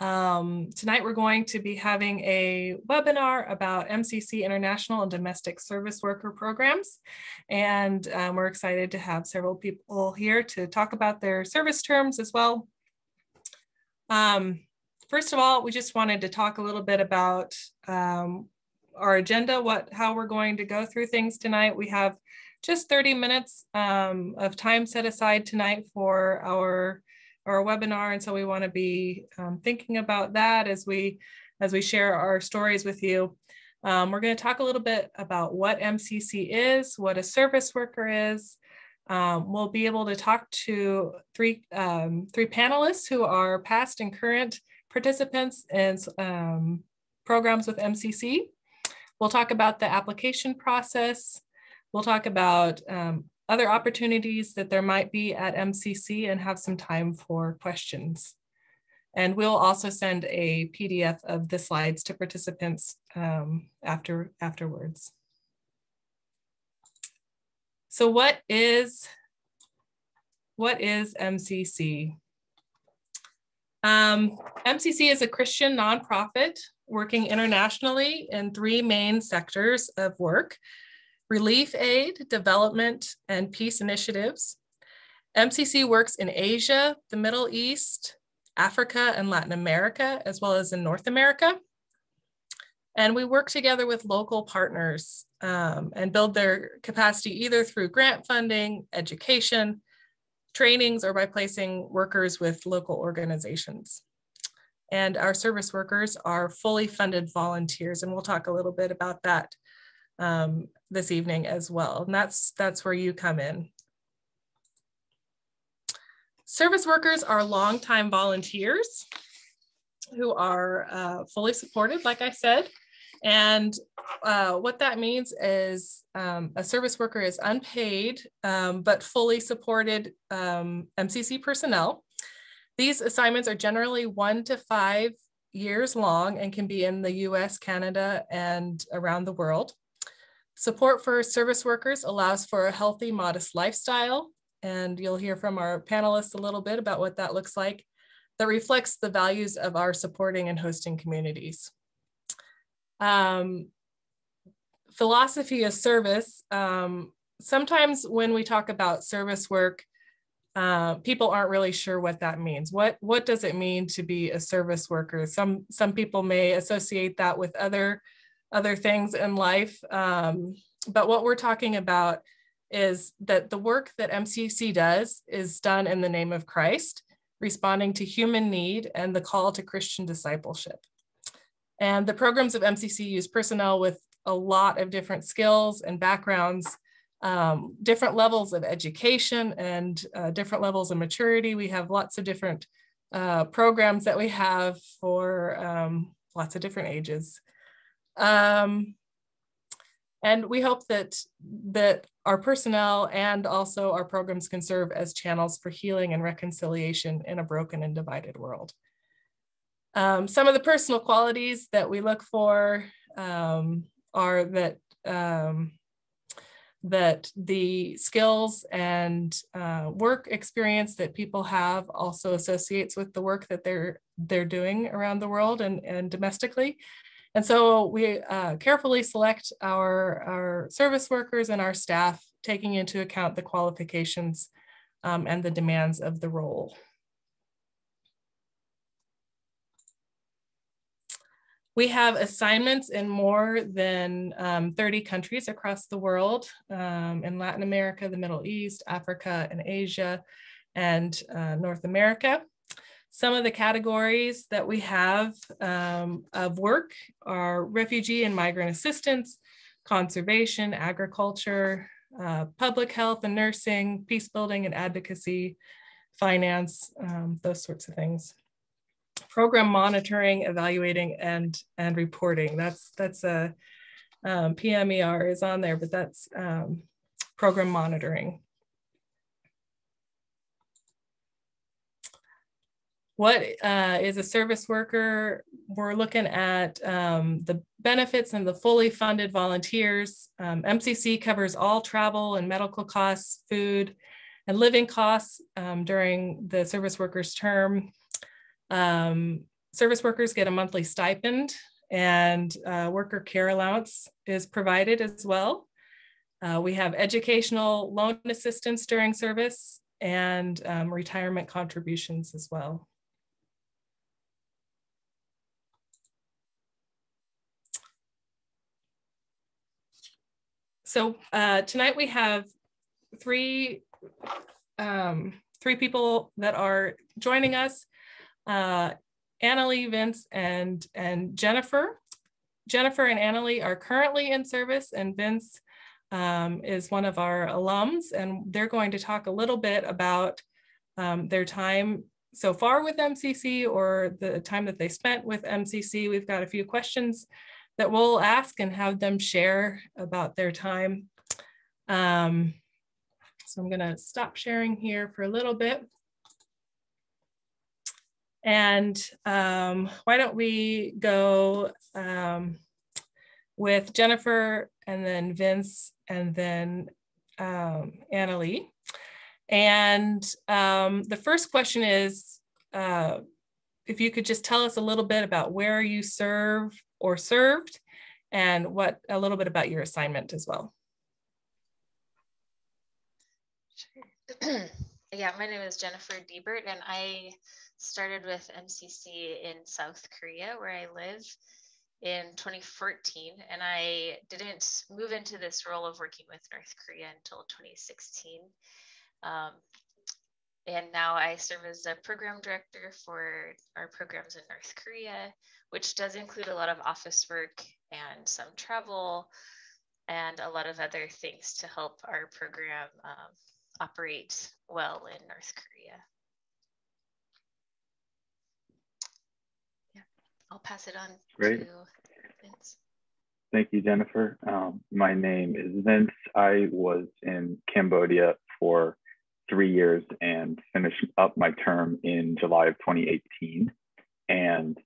Tonight we're going to be having a webinar about MCC International and Domestic Service Worker Programs. And we're excited to have several people here to talk about their service terms as well. First of all, we just wanted to talk a little bit about our agenda, how we're going to go through things tonight. We have just 30 minutes of time set aside tonight for our webinar, and so we want to be thinking about that as we share our stories with you. We're going to talk a little bit about what MCC is, what a service worker is. We'll be able to talk to three panelists who are past and current participants in programs with MCC. We'll talk about the application process. We'll talk about other opportunities that there might be at MCC and have some time for questions. And we'll also send a PDF of the slides to participants afterwards. So what is MCC? MCC is a Christian nonprofit working internationally in three main sectors of work: relief aid, development, and peace initiatives. MCC works in Asia, the Middle East, Africa, and Latin America, as well as in North America. And we work together with local partners and build their capacity either through grant funding, education, trainings, or by placing workers with local organizations. And our service workers are fully funded volunteers, and we'll talk a little bit about that this evening as well. And that's where you come in. Service workers are longtime volunteers who are fully supported, like I said. And what that means is a service worker is unpaid, but fully supported MCC personnel. These assignments are generally 1 to 5 years long and can be in the US, Canada, and around the world. Support for service workers allows for a healthy, modest lifestyle, and you'll hear from our panelists a little bit about what that looks like, that reflects the values of our supporting and hosting communities. Philosophy of service. Sometimes when we talk about service work, people aren't really sure what that means. What does it mean to be a service worker? Some people may associate that with other things in life. But what we're talking about is that the work that MCC does is done in the name of Christ, responding to human need and the call to Christian discipleship. And the programs of MCC use personnel with a lot of different skills and backgrounds, different levels of education and different levels of maturity. We have lots of different programs that we have for lots of different ages. And we hope that our personnel and also our programs can serve as channels for healing and reconciliation in a broken and divided world. Some of the personal qualities that we look for are that the skills and work experience that people have also associates with the work that they're doing around the world and domestically. And so we carefully select our service workers and our staff, taking into account the qualifications and the demands of the role. We have assignments in more than 30 countries across the world, in Latin America, the Middle East, Africa, and Asia, and North America. Some of the categories that we have of work are refugee and migrant assistance, conservation, agriculture, public health and nursing, peace building and advocacy, finance, those sorts of things. Program monitoring, evaluating, and reporting. That's a PMER is on there, but that's program monitoring. What is a service worker? We're looking at the benefits and the fully funded volunteers. MCC covers all travel and medical costs, food, and living costs during the service worker's term. Service workers get a monthly stipend, and worker care allowance is provided as well. We have educational loan assistance during service and retirement contributions as well. So tonight we have three people that are joining us. Annalie, Vince, and Jennifer. Jennifer and Annalie are currently in service, and Vince is one of our alums, and they're going to talk a little bit about their time so far with MCC, or the time that they spent with MCC. We've got a few questions that we'll ask and have them share about their time. So I'm gonna stop sharing here for a little bit. And why don't we go with Jennifer, and then Vince, and then Annalie. And the first question is, if you could just tell us a little bit about where you serve or served, and a little bit about your assignment as well. Sure. Yeah, my name is Jennifer Diebert, and I started with MCC in South Korea, where I live, in 2014, and I didn't move into this role of working with North Korea until 2016. And now I serve as a program director for our programs in North Korea, which does include a lot of office work and some travel and a lot of other things to help our program operate well in North Korea. Yeah, I'll pass it on Great. to Vince. Thank you, Jennifer. My name is Vince. I was in Cambodia for 3 years and finished up my term in July of 2018. And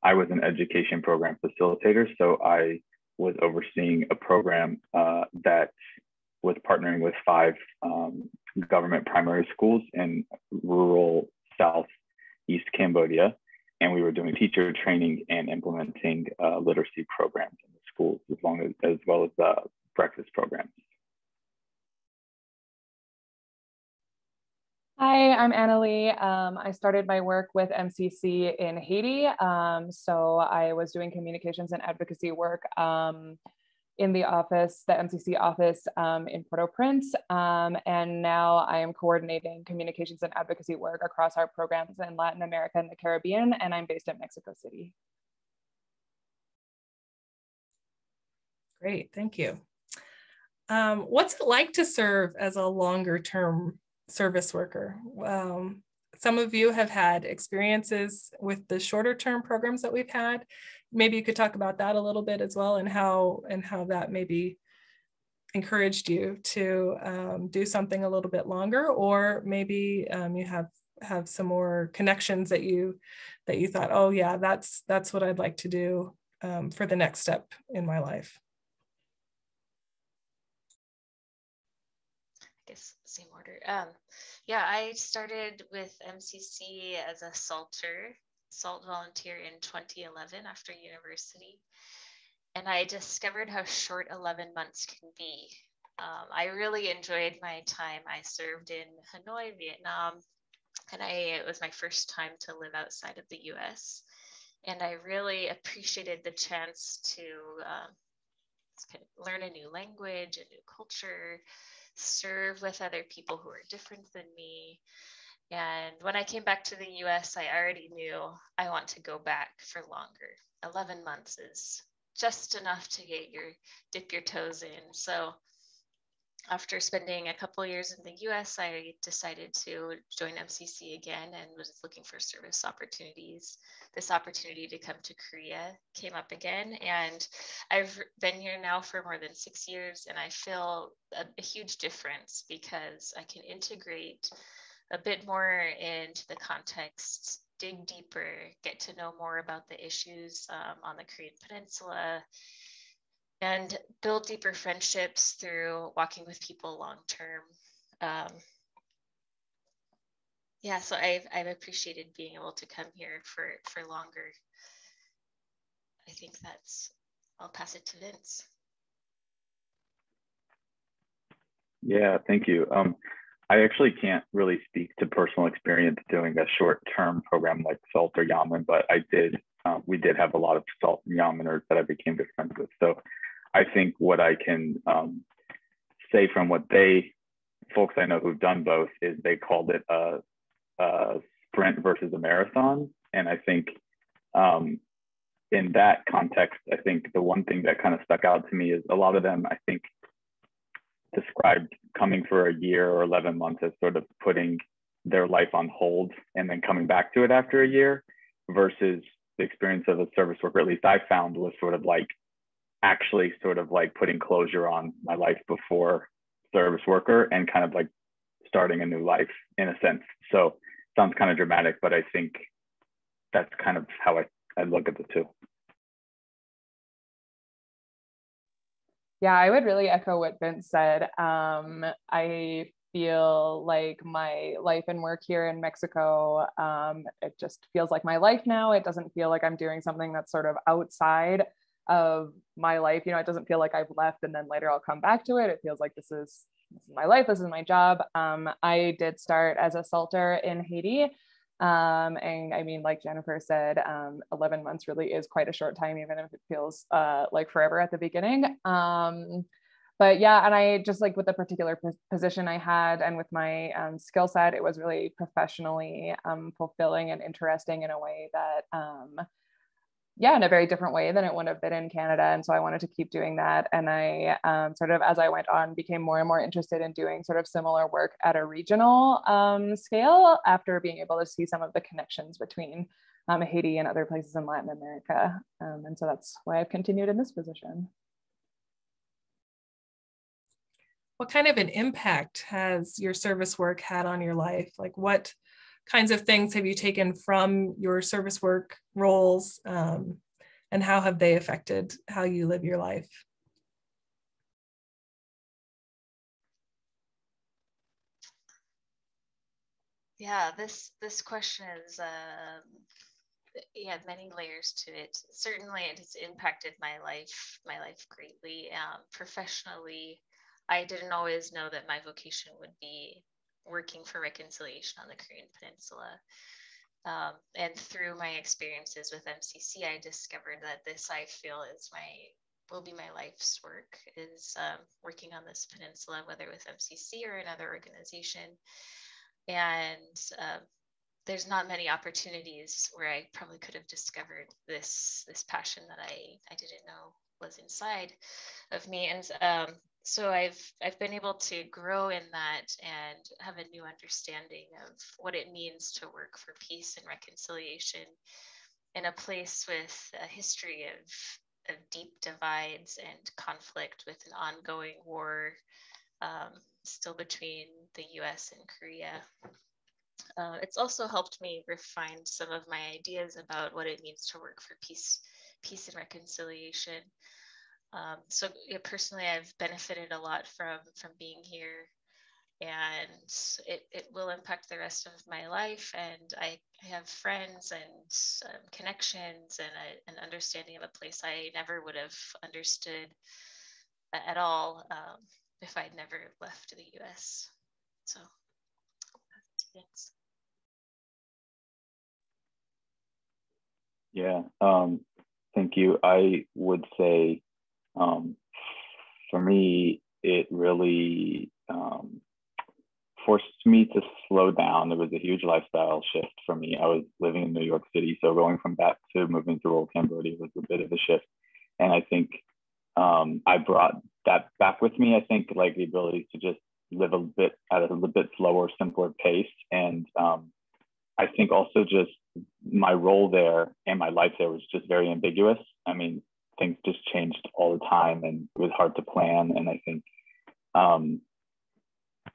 I was an education program facilitator. So I was overseeing a program that was partnering with 5 government primary schools in rural southeast Cambodia. And we were doing teacher training and implementing literacy programs in the schools, as well as breakfast programs. Hi, I'm Annalie. I started my work with MCC in Haiti. So I was doing communications and advocacy work in the office, the MCC office in Port-au-Prince. And now I am coordinating communications and advocacy work across our programs in Latin America and the Caribbean, and I'm based in Mexico City. Great, thank you. What's it like to serve as a longer term service worker? Some of you have had experiences with the shorter term programs that we've had. Maybe you could talk about that a little bit as well, and how that maybe encouraged you to do something a little bit longer, or maybe you have some more connections that you thought, oh yeah, that's what I'd like to do for the next step in my life. I guess same order. Yeah, I started with MCC as a SALT volunteer in 2011 after university. And I discovered how short 11 months can be. I really enjoyed my time. I served in Hanoi, Vietnam, and it was my first time to live outside of the US. And I really appreciated the chance to kind of learn a new language, a new culture, serve with other people who are different than me. And when I came back to the US, I already knew I want to go back for longer. 11 months is just enough to dip your toes in. So after spending a couple of years in the US, I decided to join MCC again and was looking for service opportunities. This opportunity to come to Korea came up again, and I've been here now for more than 6 years, and I feel a huge difference because I can integrate a bit more into the context, dig deeper, get to know more about the issues on the Korean Peninsula, and build deeper friendships through walking with people long term. yeah, so I've appreciated being able to come here for longer. I think I'll pass it to Vince. Yeah, thank you. I actually can't really speak to personal experience doing a short-term program like SALT or Yamen, but we did have a lot of SALT and Yameners that I became good friends with. So I think what I can say from what folks I know who've done both is they called it a sprint versus a marathon. And I think in that context, I think the one thing that kind of stuck out to me is a lot of them, I think, described coming for a year or 11 months as sort of putting their life on hold and then coming back to it after a year, versus the experience of a service worker, at least I found, was sort of like actually sort of like putting closure on my life before service worker and kind of like starting a new life in a sense. So sounds kind of dramatic, but I think that's kind of how I look at the two. Yeah, I would really echo what Vince said. I feel like my life and work here in Mexico, it just feels like my life now. It doesn't feel like I'm doing something that's sort of outside of my life. You know, it doesn't feel like I've left and then later I'll come back to it. It feels like this is my life, this is my job. I did start as a salter in Haiti. And I mean, like Jennifer said, 11 months really is quite a short time, even if it feels like forever at the beginning. But yeah, and I just like with the particular position I had and with my skill set, it was really professionally fulfilling and interesting in a way that yeah, in a very different way than it would have been in Canada. And so I wanted to keep doing that. And I sort of, as I went on, became more and more interested in doing sort of similar work at a regional scale after being able to see some of the connections between Haiti and other places in Latin America. And so that's why I've continued in this position. What kind of an impact has your service work had on your life? Like what kinds of things have you taken from your service work roles, and how have they affected how you live your life? Yeah, this question is yeah, many layers to it. Certainly it has impacted my life greatly. Professionally, I didn't always know that my vocation would be working for reconciliation on the Korean Peninsula. And through my experiences with MCC, I discovered that this, I feel, will be my life's work, is working on this peninsula, whether with MCC or another organization. And there's not many opportunities where I probably could have discovered this passion that I didn't know was inside of me. And so I've been able to grow in that and have a new understanding of what it means to work for peace and reconciliation in a place with a history of deep divides and conflict, with an ongoing war still between the US and Korea. It's also helped me refine some of my ideas about what it means to work for peace and reconciliation. So yeah, personally, I've benefited a lot from being here, and it will impact the rest of my life. And I have friends and connections and an understanding of a place I never would have understood at all if I'd never left the US. So thanks. Yeah, thank you. I would say for me, it really forced me to slow down. It was a huge lifestyle shift for me. I was living in New York City, so going from that to moving to rural Cambodia was a bit of a shift. And I think I brought that back with me. I think like the ability to just live a bit at a little bit slower, simpler pace. And I think also just my role there and my life there was just very ambiguous. I mean, things just changed all the time and it was hard to plan. And I think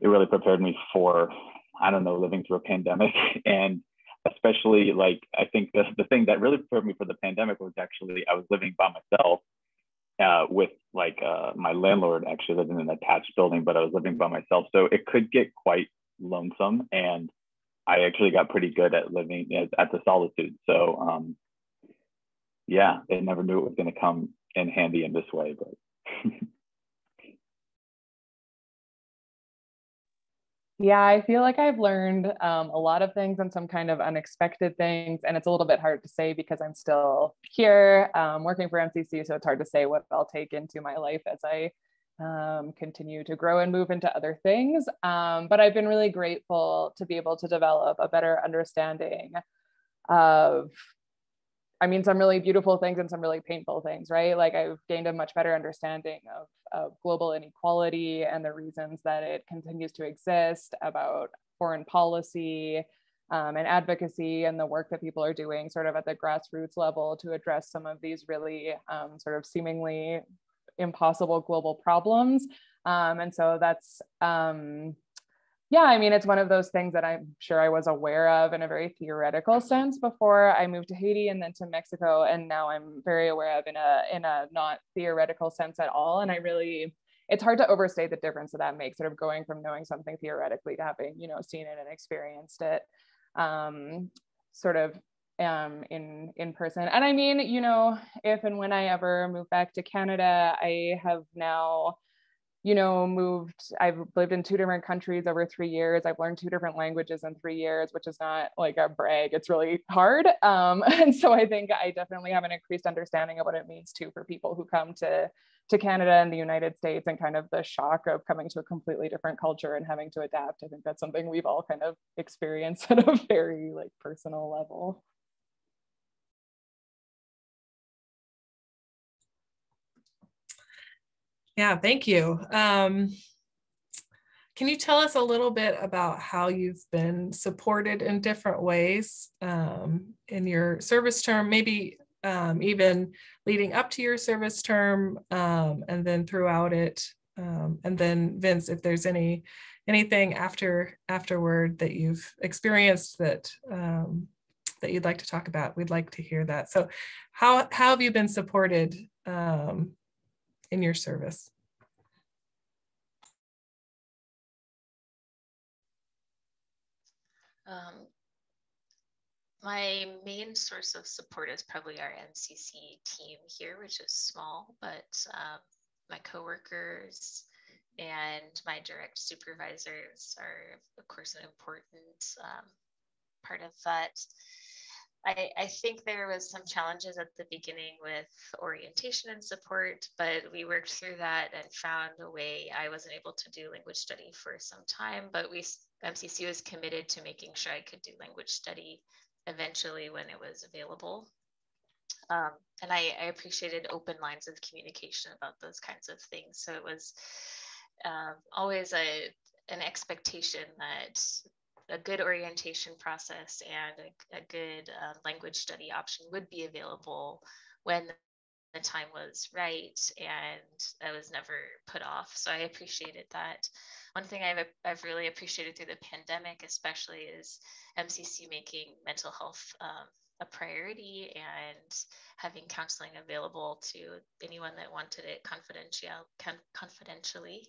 it really prepared me for, I don't know, living through a pandemic. And especially like, I think the thing that really prepared me for the pandemic was actually, I was living by myself with like my landlord actually lived in an attached building, but I was living by myself. So it could get quite lonesome. And I actually got pretty good at living at the solitude. So yeah, I never knew it was going to come in handy in this way, but Yeah, I feel like I've learned a lot of things and some kind of unexpected things. And it's a little bit hard to say because I'm still here working for MCC. So it's hard to say what I'll take into my life as I continue to grow and move into other things. But I've been really grateful to be able to develop a better understanding of, I mean, some really beautiful things and some really painful things, right? Like I've gained a much better understanding of global inequality and the reasons that it continues to exist, about foreign policy and advocacy and the work that people are doing sort of at the grassroots level to address some of these really sort of seemingly impossible global problems. And so that's, yeah, I mean, it's one of those things that I'm sure I was aware of in a very theoretical sense before I moved to Haiti and then to Mexico. And now I'm very aware of in a not theoretical sense at all. And it's hard to overstate the difference that makes, sort of going from knowing something theoretically to having, seen it and experienced it sort of in person. And I mean, if and when I ever move back to Canada, I have now I've lived in 2 different countries over 3 years. I've learned 2 different languages in 3 years, which is not like a brag. It's really hard. And so I think I definitely have an increased understanding of what it means too for people who come to Canada and the United States, and kind of the shock of coming to a completely different culture and having to adapt. I think that's something we've all kind of experienced at a very like personal level. Yeah, thank you. Can you tell us a little bit about how you've been supported in different ways in your service term, maybe even leading up to your service term and then throughout it? And then Vince, if there's anything afterward that you've experienced that that you'd like to talk about, we'd like to hear that. So how have you been supported in your service? My main source of support is probably our MCC team here, which is small, but my coworkers and my direct supervisors are, of course, an important part of that. I think there was some challenges at the beginning with orientation and support, but we worked through that and found a way. I wasn't able to do language study for some time, but MCC was committed to making sure I could do language study eventually when it was available. And I appreciated open lines of communication about those kinds of things. So it was always an expectation that a good orientation process and a good language study option would be available when the time was right, and I was never put off. So I appreciated that. One thing I've really appreciated through the pandemic, especially, is MCC making mental health a priority and having counseling available to anyone that wanted it confidentially.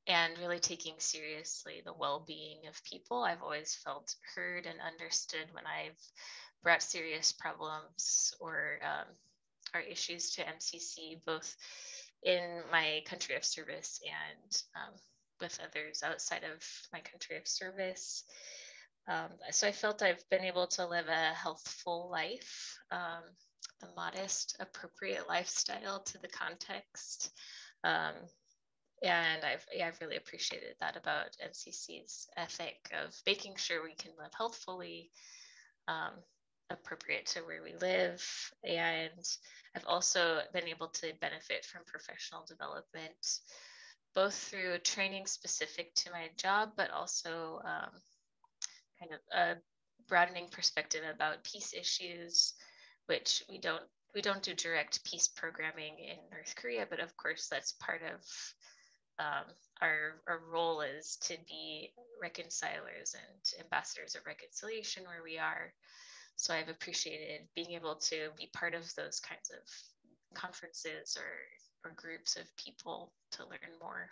And really taking seriously the well-being of people. I've always felt heard and understood when I've brought serious problems or issues to MCC, both in my country of service and with others outside of my country of service. So I felt I've been able to live a healthful life, a modest, appropriate lifestyle to the context. And I've really appreciated that about MCC's ethic of making sure we can live healthfully, appropriate to where we live. And I've also been able to benefit from professional development, both through training specific to my job, but also kind of a broadening perspective about peace issues, which we don't do direct peace programming in North Korea, but of course that's part of our role is to be reconcilers and ambassadors of reconciliation where we are. So I've appreciated being able to be part of those kinds of conferences or groups of people to learn more.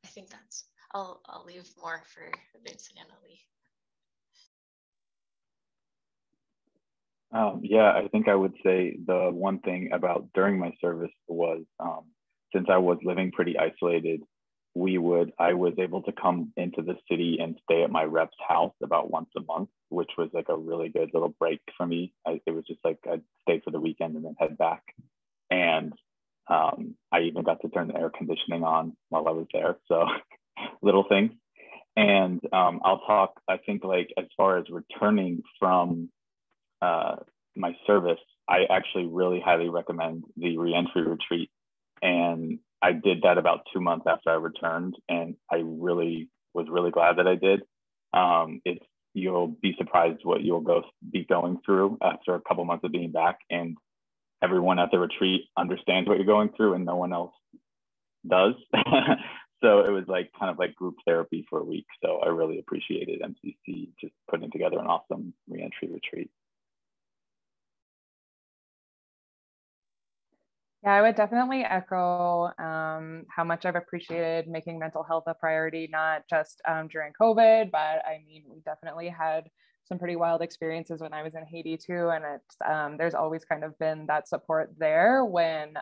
I think that's I'll leave more for Vince and Annalie. Yeah, I think I would say the one thing about during my service was since I was living pretty isolated, I was able to come into the city and stay at my rep's house about once a month, which was like a really good little break for me. It was just like I'd stay for the weekend and then head back. And I even got to turn the air conditioning on while I was there. So little things. And I'll talk, I think like as far as returning from my service, I actually really highly recommend the reentry retreat. And I did that about 2 months after I returned, and I really was really glad that I did. You'll be surprised what you'll be going through after a couple months of being back, and everyone at the retreat understands what you're going through, and no one else does. So it was like kind of like group therapy for a week. So I really appreciated MCC just putting together an awesome reentry retreat. Yeah, I would definitely echo how much I've appreciated making mental health a priority, not just during COVID, but I mean, we definitely had some pretty wild experiences when I was in Haiti too. And it's there's always kind of been that support there when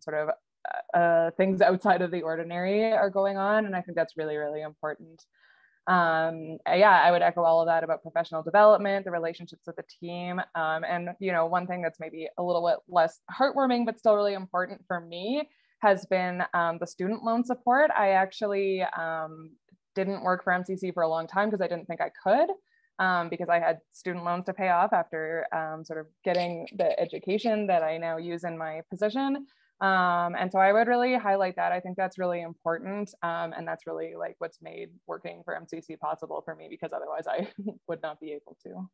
sort of things outside of the ordinary are going on. And I think that's really, really important. Yeah, I would echo all of that about professional development, the relationships with the team. And, you know, one thing that's maybe a little bit less heartwarming, but still really important for me has been the student loan support. I actually didn't work for MCC for a long time because I didn't think I could, because I had student loans to pay off after sort of getting the education that I now use in my position. And so I would really highlight that. I think that's really important. And that's really like what's made working for MCC possible for me, because otherwise I would not be able to.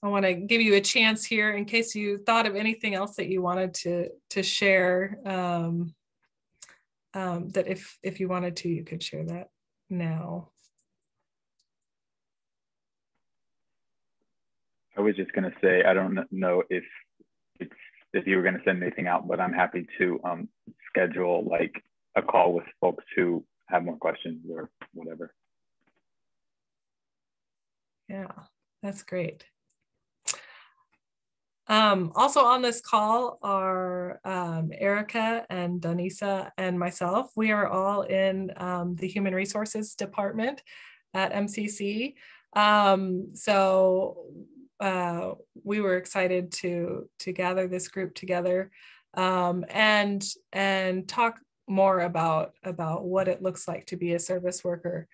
I want to give you a chance here in case you thought of anything else that you wanted to share, that if you wanted to, you could share that now. I was just going to say, I don't know if you were going to send anything out, but I'm happy to schedule like a call with folks who have more questions or whatever. Yeah, that's great. Also on this call are Erica and Danisa and myself. We are all in the Human Resources Department at MCC. So we were excited to gather this group together and talk more about what it looks like to be a service worker.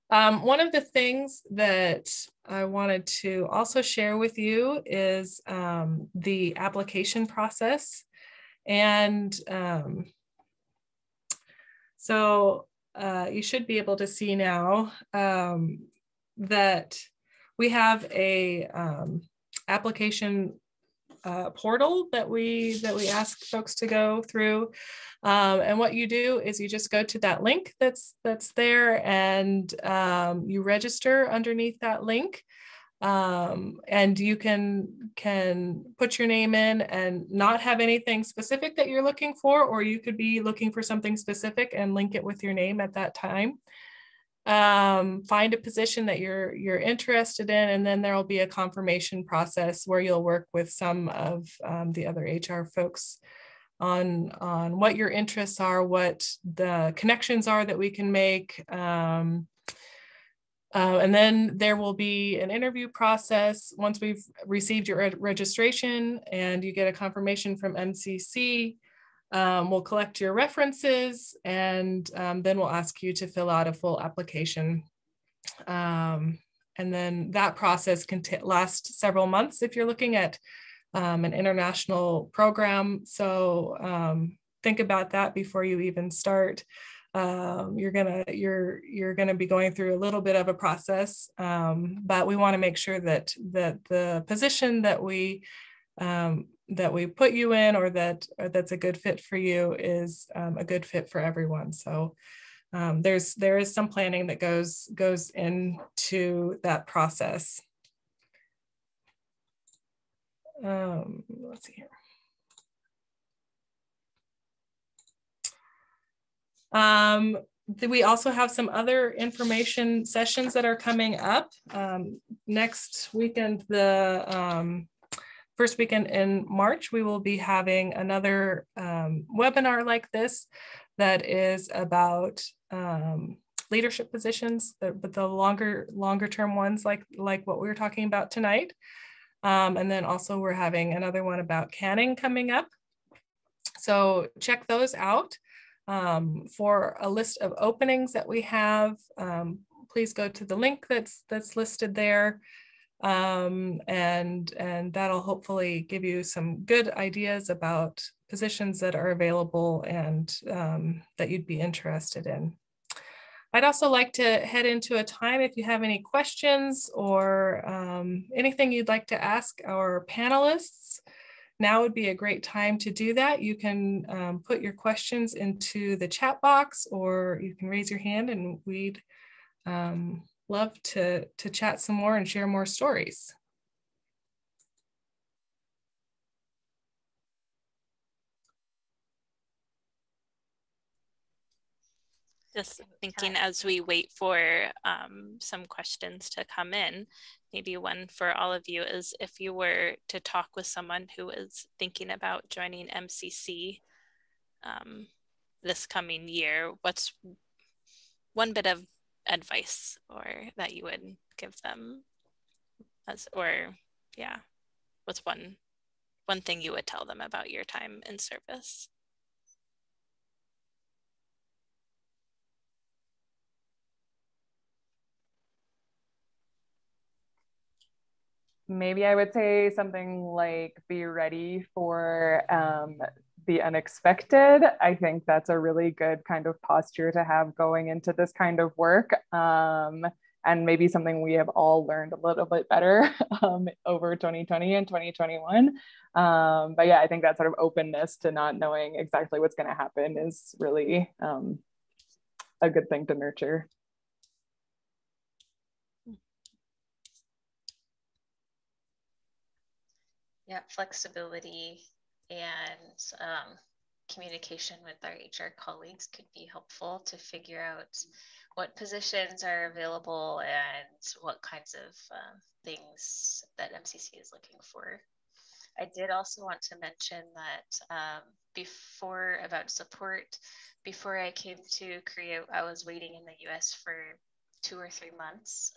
One of the things that I wanted to also share with you is the application process. And so you should be able to see now that we have a application portal that we ask folks to go through. And what you do is you just go to that link that's there, and you register underneath that link. And you can put your name in and not have anything specific that you're looking for, or you could be looking for something specific and link it with your name at that time. Find a position that you're interested in, and then there will be a confirmation process where you'll work with some of the other HR folks on what your interests are, what the connections are that we can make. And then there will be an interview process once we've received your registration and you get a confirmation from MCC. We'll collect your references, and then we'll ask you to fill out a full application. And then that process can last several months if you're looking at an international program. So think about that before you even start. You're gonna be going through a little bit of a process, but we want to make sure that the position that we put you in, or that's a good fit for you, is a good fit for everyone. So there is some planning that goes into that process. Let's see here. We also have some other information sessions that are coming up. Next weekend, the first weekend in March, we will be having another webinar like this that is about leadership positions, but the longer term ones like what we were talking about tonight. And then also we're having another one about canning coming up. So check those out. For a list of openings that we have, please go to the link that's listed there. And that'll hopefully give you some good ideas about positions that are available and that you'd be interested in. I'd also like to head into a time if you have any questions or anything you'd like to ask our panelists. Now would be a great time to do that. You can put your questions into the chat box, or you can raise your hand, and we'd love to chat some more and share more stories. Just thinking as we wait for some questions to come in, maybe one for all of you is, if you were to talk with someone who is thinking about joining MCC this coming year, what's one bit of advice or that you would give them what's one thing you would tell them about your time in service? Maybe I would say something like, be ready for the unexpected. I think that's a really good kind of posture to have going into this kind of work. And maybe something we have all learned a little bit better over 2020 and 2021. But yeah, I think that sort of openness to not knowing exactly what's going to happen is really a good thing to nurture. Yeah, flexibility and communication with our HR colleagues could be helpful to figure out what positions are available and what kinds of things that MCC is looking for. I did also want to mention that about support, before I came to Korea, I was waiting in the US for 2 or 3 months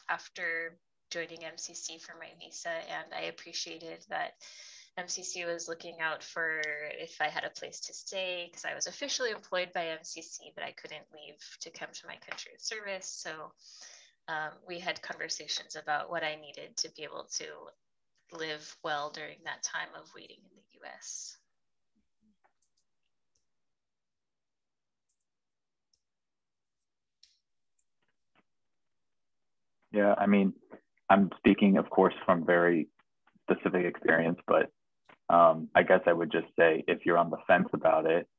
after joining MCC for my visa, and I appreciated that MCC was looking out for if I had a place to stay, because I was officially employed by MCC, but I couldn't leave to come to my country of service. So we had conversations about what I needed to be able to live well during that time of waiting in the US. Yeah, I mean, I'm speaking, of course, from very specific experience, but I guess I would just say, if you're on the fence about it,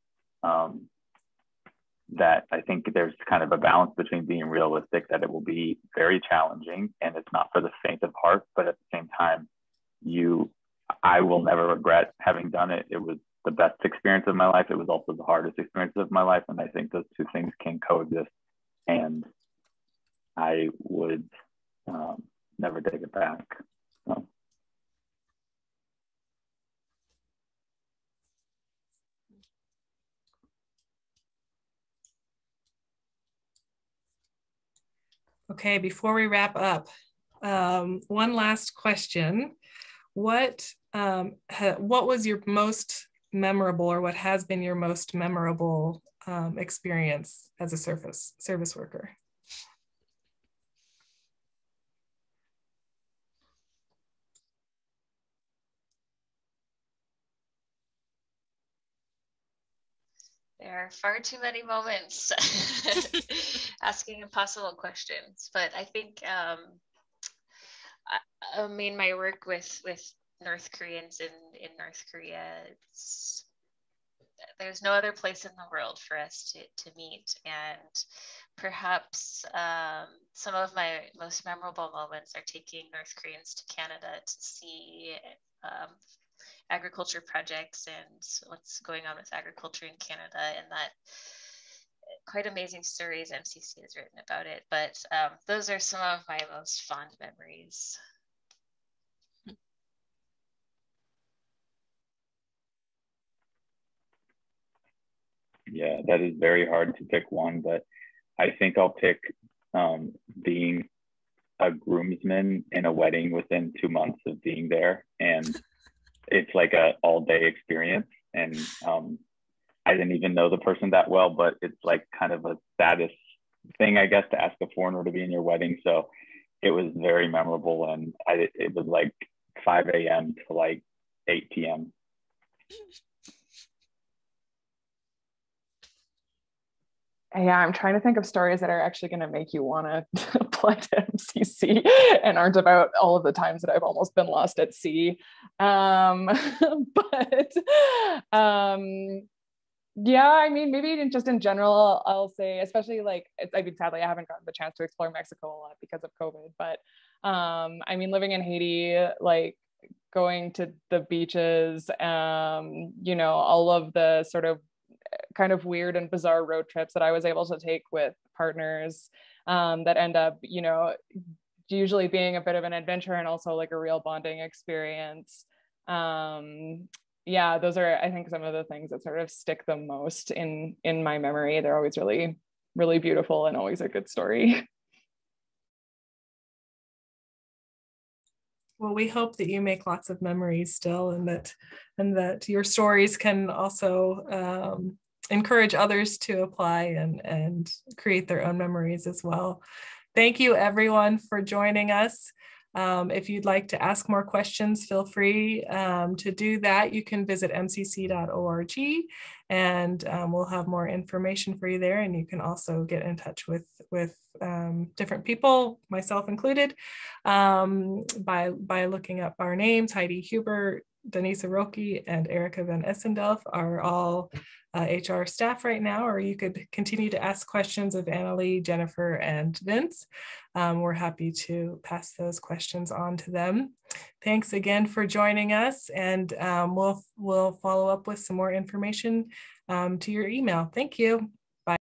that I think there's kind of a balance between being realistic that it will be very challenging and it's not for the faint of heart, but at the same time, I will never regret having done it. It was the best experience of my life. It was also the hardest experience of my life. And I think those two things can coexist, and I would never take it back. So. Okay, before we wrap up, one last question. What was your most memorable, or what has been your most memorable experience as a service worker? There are far too many moments asking impossible questions, but I think I mean, my work with North Koreans in North Korea, there's no other place in the world for us to meet, and perhaps some of my most memorable moments are taking North Koreans to Canada to see agriculture projects and what's going on with agriculture in Canada, and that quite amazing stories MCC has written about it, but those are some of my most fond memories. Yeah, that is very hard to pick one, but I think I'll pick being a groomsman in a wedding within 2 months of being there. And it's like a all-day experience. And I didn't even know the person that well, but it's like kind of a status thing, I guess, to ask a foreigner to be in your wedding. So it was very memorable. And it was like 5 a.m. to like 8 p.m. Yeah, I'm trying to think of stories that are actually going to make you want to apply to MCC and aren't about all of the times that I've almost been lost at sea. But yeah, I mean, maybe just in general, I'll say, especially like, I mean, sadly, I haven't gotten the chance to explore Mexico a lot because of COVID, but I mean, living in Haiti, like going to the beaches, you know, all of the sort of kind of weird and bizarre road trips that I was able to take with partners that end up, you know, usually being a bit of an adventure and also like a real bonding experience. Yeah, those are, I think, some of the things that sort of stick the most in my memory. They're always really, really beautiful and always a good story. Well, we hope that you make lots of memories still, and that your stories can also encourage others to apply and create their own memories as well. Thank you, everyone, for joining us. If you'd like to ask more questions, feel free to do that. You can visit mcc.org, and we'll have more information for you there. And you can also get in touch with different people, myself included, by looking up our names. Heidi Huber, Denise Aroki, and Erica Van Essendelf are all HR staff right now, or you could continue to ask questions of Annalie, Jennifer, and Vince. We're happy to pass those questions on to them. Thanks again for joining us, and we'll follow up with some more information to your email. Thank you.